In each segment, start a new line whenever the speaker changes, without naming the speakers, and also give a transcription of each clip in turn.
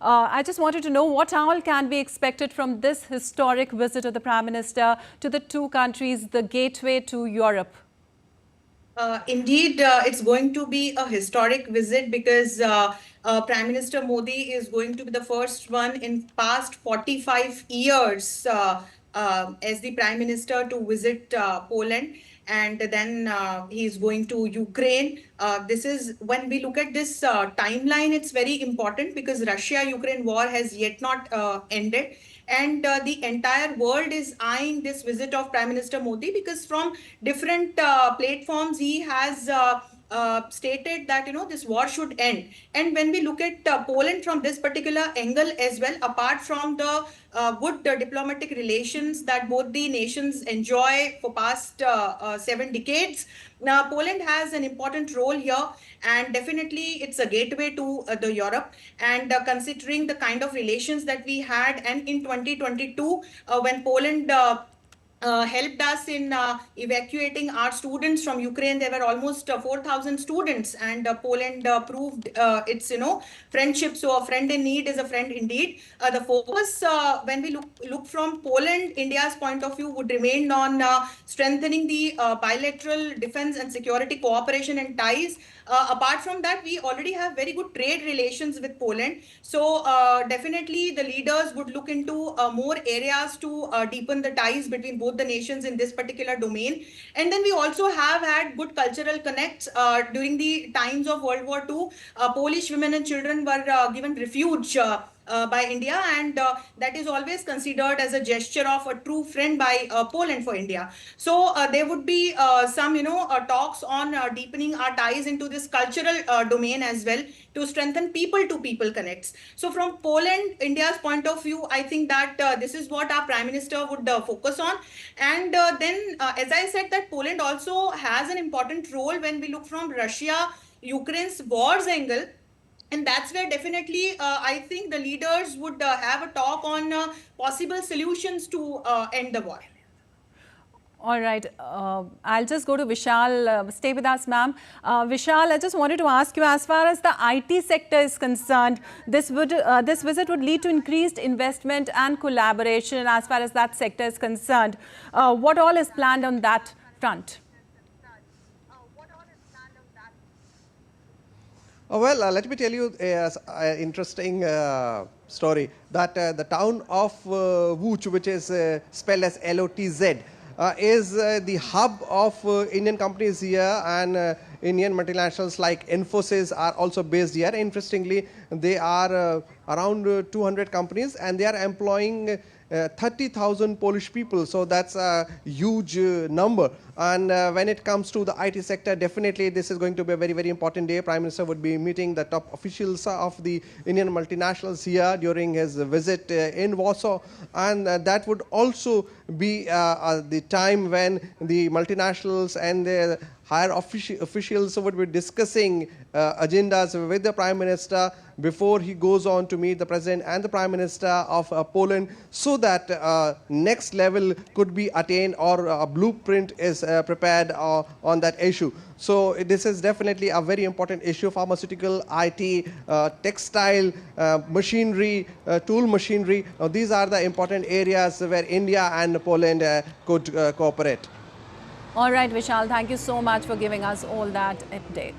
I just wanted to know what all can be expected from this historic visit of the Prime Minister to the two countries, the gateway to Europe.
Indeed, it's going to be a historic visit because Prime Minister Modi is going to be the first one in past 45 years as the Prime Minister to visit Poland. And then he's going to Ukraine. This is when we look at this timeline, it's very important because Russia-Ukraine war has yet not ended. And the entire world is eyeing this visit of Prime Minister Modi because from different platforms he has stated that this war should end. And when we look at Poland from this particular angle as well, apart from the good diplomatic relations that both the nations enjoy for past 7 decades, now Poland has an important role here, and definitely it's a gateway to the Europe. And considering the kind of relations that we had, and in 2022 when Poland helped us in evacuating our students from Ukraine. There were almost 4,000 students, and Poland proved its friendship. So a friend in need is a friend indeed. The focus when we look from Poland, India's point of view would remain on strengthening the bilateral defense and security cooperation and ties. Apart from that, we already have very good trade relations with Poland. So definitely the leaders would look into more areas to deepen the ties between both the nations in this particular domain. And then we also have had good cultural connects during the times of World War II. Polish women and children were given refuge by India, and that is always considered as a gesture of a true friend by Poland for India. So there would be some talks on deepening our ties into this cultural domain as well, to strengthen people to people connects. So from Poland, India's point of view, I think that this is what our Prime Minister would focus on. And then as I said, that Poland also has an important role when we look from Russia Ukraine's wars angle. And that's where definitely I think the leaders would have a talk on possible solutions to end the war.
All right. I'll just go to Vishal. Stay with us, ma'am. Vishal, I just wanted to ask you, as far as the IT sector is concerned, this visit would lead to increased investment and collaboration as far as that sector is concerned. What all is planned on that front?
Well, let me tell you an interesting story that the town of Łódź, which is spelled as LOTZ, is the hub of Indian companies here, and Indian multinationals like Infosys are also based here. Interestingly, they are around 200 companies, and they are employing 30,000 Polish people, so that's a huge number. And when it comes to the IT sector, definitely this is going to be a very, very important day. Prime Minister would be meeting the top officials of the Indian multinationals here during his visit in Warsaw, and that would also be the time when the multinationals and their higher officials would be discussing agendas with the Prime Minister before he goes on to meet the President and the Prime Minister of Poland, so that next level could be attained, or a blueprint is prepared on that issue. So this is definitely a very important issue: pharmaceutical, IT, textile, machinery, tool machinery. These are the important areas where India and Poland could cooperate.
All right, Vishal, thank you so much for giving us all that update.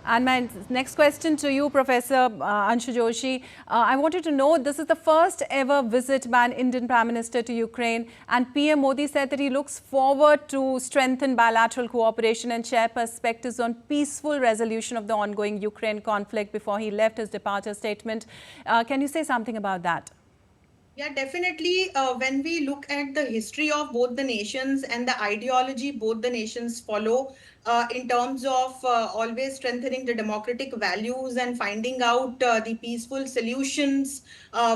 And my next question to you, Professor Anshu Joshi. I wanted to know, this is the first ever visit by an Indian Prime Minister to Ukraine, and PM Modi said that he looks forward to strengthen bilateral cooperation and share perspectives on peaceful resolution of the ongoing Ukraine conflict before he left his departure statement. Can you say something about that?
Yeah, definitely. When we look at the history of both the nations and the ideology both the nations follow, in terms of always strengthening the democratic values and finding out the peaceful solutions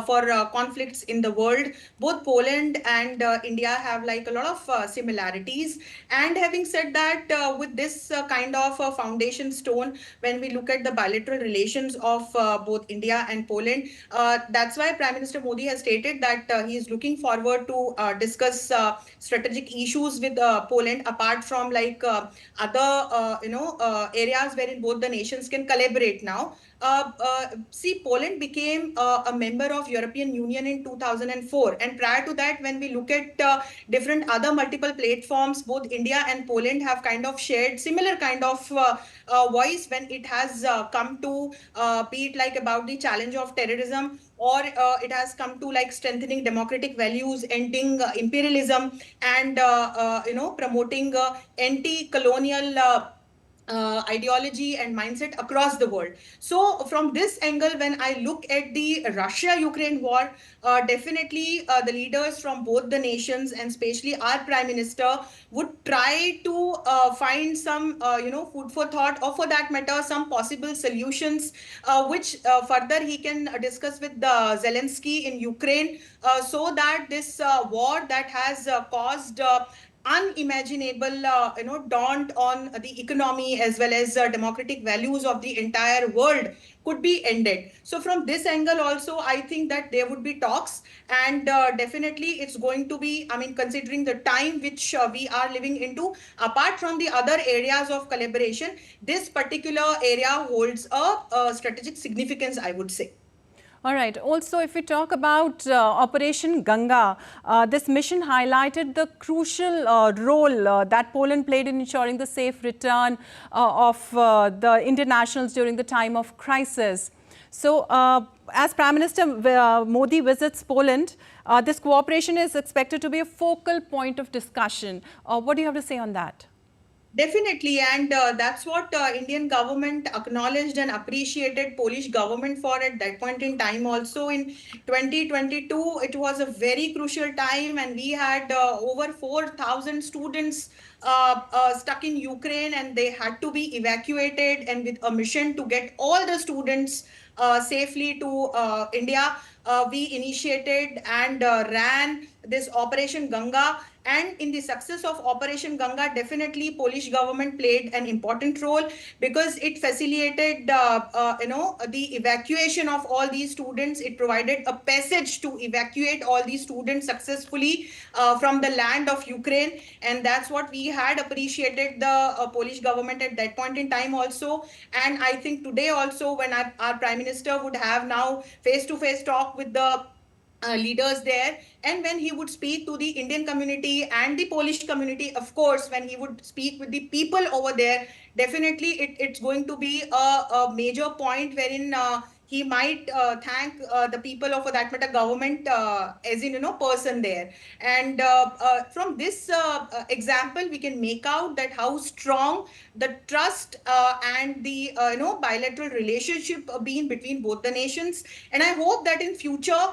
for conflicts in the world, both Poland and India have like a lot of similarities. And having said that, with this kind of foundation stone, when we look at the bilateral relations of both India and Poland, that's why Prime Minister Modi has stated that he is looking forward to discuss strategic issues with Poland, apart from like other areas wherein both the nations can collaborate now. see, Poland became a member of European Union in 2004, and prior to that, when we look at different other multiple platforms, both India and Poland have kind of shared similar kind of voice when it has come to be it like about the challenge of terrorism, or it has come to like strengthening democratic values, ending imperialism, and promoting anti-colonial ideology and mindset across the world. So from this angle, when I look at the Russia-Ukraine war, definitely the leaders from both the nations, and especially our Prime Minister, would try to find some food for thought, or for that matter some possible solutions, which further he can discuss with Zelensky in Ukraine, so that this war that has caused unimaginable daunt on the economy as well as democratic values of the entire world could be ended. So from this angle also, I think that there would be talks, and definitely it's going to be, I mean, considering the time which we are living into, apart from the other areas of collaboration, this particular area holds a strategic significance, I would say.
All right. Also, if we talk about Operation Ganga, this mission highlighted the crucial role that Poland played in ensuring the safe return of the Indian nationals during the time of crisis. So, as Prime Minister Modi visits Poland, this cooperation is expected to be a focal point of discussion. What do you have to say on that?
Definitely, and that's what Indian government acknowledged and appreciated Polish government for at that point in time. Also in 2022, it was a very crucial time, and we had over 4,000 students stuck in Ukraine, and they had to be evacuated, and with a mission to get all the students safely to India. We initiated and ran this Operation Ganga, and in the success of Operation Ganga, definitely Polish government played an important role, because it facilitated the evacuation of all these students. It provided a passage to evacuate all these students successfully from the land of Ukraine, and that's what we had appreciated the Polish government at that point in time also. And I think today also, when our Prime Minister would have now face-to-face talk with the leaders there, and when he would speak to the Indian community and the Polish community, of course, when he would speak with the people over there, definitely it's going to be a major point wherein he might thank the people of, for that matter, government, as in, person there. And from this example, we can make out that how strong the trust and the bilateral relationship been between both the nations. And I hope that in future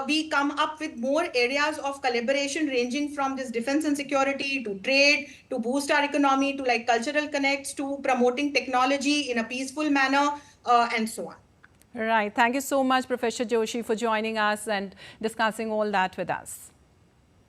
we come up with more areas of collaboration, ranging from this defense and security to trade, to boost our economy, to like cultural connects, to promoting technology in a peaceful manner, and so on.
Right. Thank you so much, Professor Joshi, for joining us and discussing all that with us.